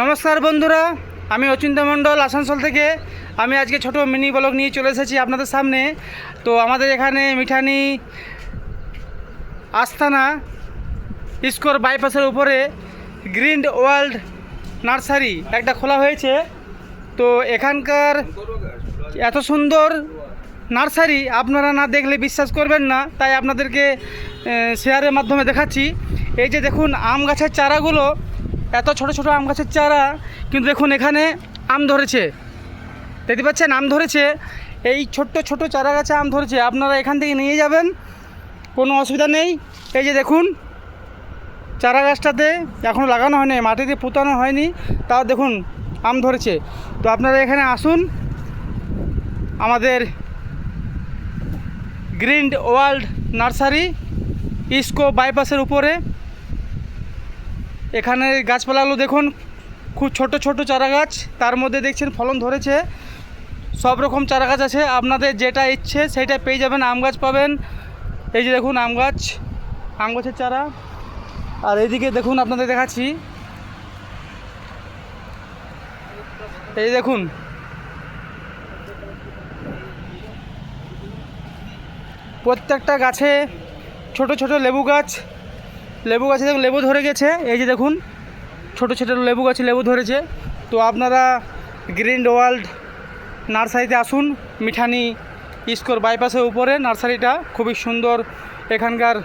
নমস্কার বন্ধুরা, আমি অচিন্ত মণ্ডল আসানসোল থেকে। আমি আজকে ছোট মিনি ব্লগ নিয়ে চলে এসেছি আপনাদের সামনে। তো আমাদের এখানে মিঠানি আস্তানা স্কোর বাইপাসের উপরে গ্রিন ওয়ার্ল্ড নার্সারি একটা খোলা হয়েছে। তো এখানকার এত সুন্দর নার্সারি আপনারা না দেখলে বিশ্বাস করবেন না, তাই আপনাদেরকে শেয়ারের মাধ্যমে দেখাচ্ছি। এই যে দেখুন আম গাছের চারাগুলো, এত ছোট ছোট আম গাছের চারা, কিন্তু দেখুন এখানে আম ধরেছে, দেখতে পাচ্ছেন আম ধরেছে। এই ছোট্ট ছোট চারা গাছে আম ধরেছে, আপনারা এখান থেকে নিয়ে যাবেন, কোনো অসুবিধা নেই। এই যে দেখুন চারা গাছটাতে এখনও লাগানো হয়নি, মাটিতে পুঁতানো হয়নি, তাও দেখুন আম ধরেছে। তো আপনারা এখানে আসুন, আমাদের গ্রিন ওয়ার্ল্ড নার্সারি ইস্কো বাইপাসের উপরে। এখানে গাছপালাগুলো দেখুন, খুব ছোট ছোট চারা গাছ, তার মধ্যে দেখছেন ফলন ধরেছে। সব রকম চারা গাছ আছে, আপনাদের যেটা ইচ্ছে সেটা পেয়ে যাবেন। আম গাছ পাবেন, এই যে দেখুন আম গাছের চারা। আর এইদিকে দেখুন আপনাদের দেখাচ্ছি, এই দেখুন প্রত্যেকটা গাছে ছোট ছোট লেবু গাছে দেখুন লেবু ধরে গেছে। এই যে দেখুন ছোট ছোট লেবু গাছে লেবু ধরেছে। তো আপনারা গ্রিন ওয়ার্ল্ড নার্সারিতে আসুন, মিঠানি স্কোর বাইপাসের উপরে নার্সারিটা খুবই সুন্দর। এখানকার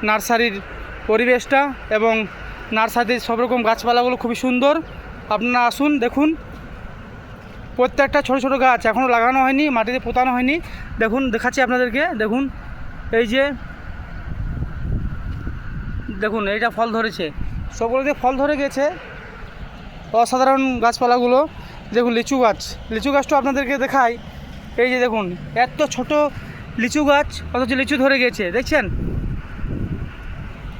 নার্সারির পরিবেশটা এবং নার্সারির সব রকম গাছপালাগুলো খুবই সুন্দর। আপনারা আসুন, দেখুন প্রত্যেকটা ছোট ছোট গাছ এখনও লাগানো হয়নি, মাটিতে পোতানো হয়নি। দেখুন দেখাচ্ছি আপনাদেরকে, দেখুন এই যে দেখুন এইটা ফল ধরেছে, সবগুলোতে ফল ধরে গেছে। অসাধারণ গাছপালাগুলো। দেখুন লিচু গাছটা আপনাদেরকে দেখাই। এই যে দেখুন এত ছোট লিচু গাছ, অথচ লিচু ধরে গেছে, দেখছেন।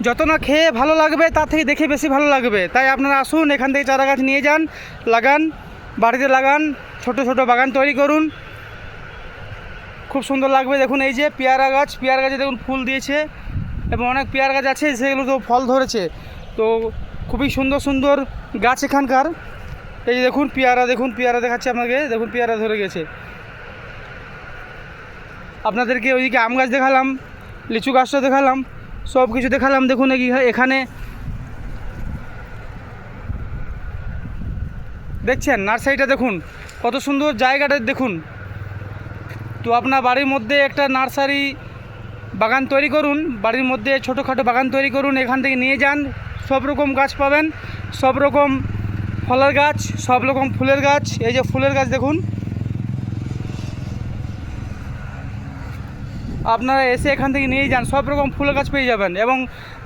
যত না খেয়ে ভালো লাগবে, তার থেকে দেখে বেশি ভালো লাগবে। তাই আপনারা আসুন, এখান থেকে চারা গাছ নিয়ে যান, লাগান, বাড়িতে লাগান, ছোট ছোট বাগান তৈরি করুন, খুব সুন্দর লাগবে। দেখুন এই যে পেয়ারা গাছে দেখুন ফুল দিয়েছে, এবং অনেক পেয়ারা গাছ আছে সেগুলো তো ফল ধরেছে। তো খুবই সুন্দর সুন্দর গাছ এখানকার। এই যে দেখুন পেয়ারা দেখাচ্ছে আপনাকে, দেখুন পেয়ারা ধরে গেছে। আপনাদেরকে ওইদিকে আম গাছ দেখালাম, লিচু গাছটা দেখালাম, সব কিছু দেখালাম। দেখুন এখানে দেখছেন নার্সারিটা, দেখুন কত সুন্দর জায়গাটা দেখুন। তো আপনার বাড়ির মধ্যে একটা নার্সারি বাগান তৈরি করুন, বাড়ির মধ্যে ছোটোখাটো বাগান তৈরি করুন, এখান থেকে নিয়ে যান। সব রকম গাছ পাবেন, সব রকম ফলের গাছ, সব রকম ফুলের গাছ। এই যে ফুলের গাছ দেখুন, আপনারা এসে এখান থেকে নিয়ে যান, সব রকম ফুলের গাছ পেয়ে যাবেন, এবং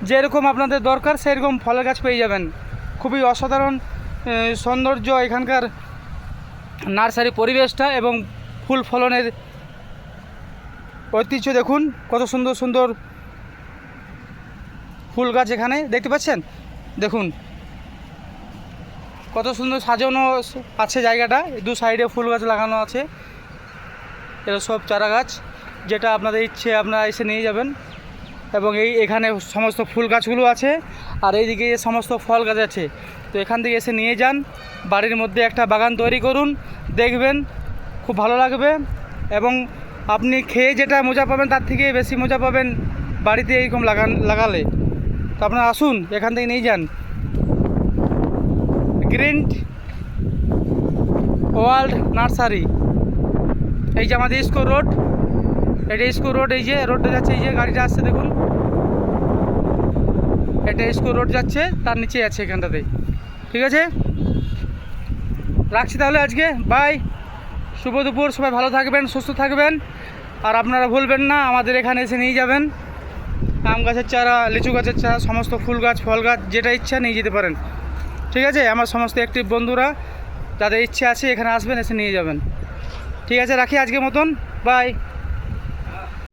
যেরকম আপনাদের দরকার সেরকম ফলের গাছ পেয়ে যাবেন। খুবই অসাধারণ সৌন্দর্য এখানকার নার্সারি পরিবেশটা, এবং ফুল ফলনের ঐতিহ্য দেখুন, কত সুন্দর সুন্দর ফুল গাছ এখানে দেখতে পাচ্ছেন। দেখুন কত সুন্দর সাজানো আছে জায়গাটা, দু সাইডে ফুল গাছ লাগানো আছে। এরা সব চারা গাছ, যেটা আপনাদের ইচ্ছে আপনারা এসে নিয়ে যাবেন। এবং এখানে সমস্ত ফুল গাছগুলো আছে, আর এইদিকে সমস্ত ফল গাছ আছে। তো এখান থেকে এসে নিয়ে যান, বাড়ির মধ্যে একটা বাগান তৈরি করুন, দেখবেন খুব ভালো লাগবে। এবং আপনি খেয়ে যেটা মজা পাবেন, তার থেকে বেশি মজা পাবেন বাড়িতে এইরকম লাগালে। তো আপনারা আসুন, এখান থেকে নিয়ে যান। গ্রিন ওয়ার্ল্ড নার্সারি, এই যে আমাদের স্কোর রোড, এটা স্কোর রোড, এই যে রোডটা যাচ্ছে, এই যে গাড়িটা আসছে দেখুন, এটা স্কোর রোড যাচ্ছে, তার নিচে আছে এখানটাতে। ঠিক আছে, রাখছি তাহলে আজকে, বাই, শুভ দুপুর। সবাই ভালো থাকবেন, সুস্থ থাকবেন। আর আপনারা ভুলবেন না, আমাদের এখানে এসে নিয়ে যাবেন আম গাছের চারা, লিচু গাছের চারা, সমস্ত ফুল গাছ, ফল গাছ, যেটা ইচ্ছা নিয়ে যেতে পারেন। ঠিক আছে, আমার সমস্ত অ্যাক্টিভ বন্ধুরা যাদের ইচ্ছে আছে এখানে আসবেন, এসে নিয়ে যাবেন। ঠিক আছে, রাখি আজকের মতন, বাই।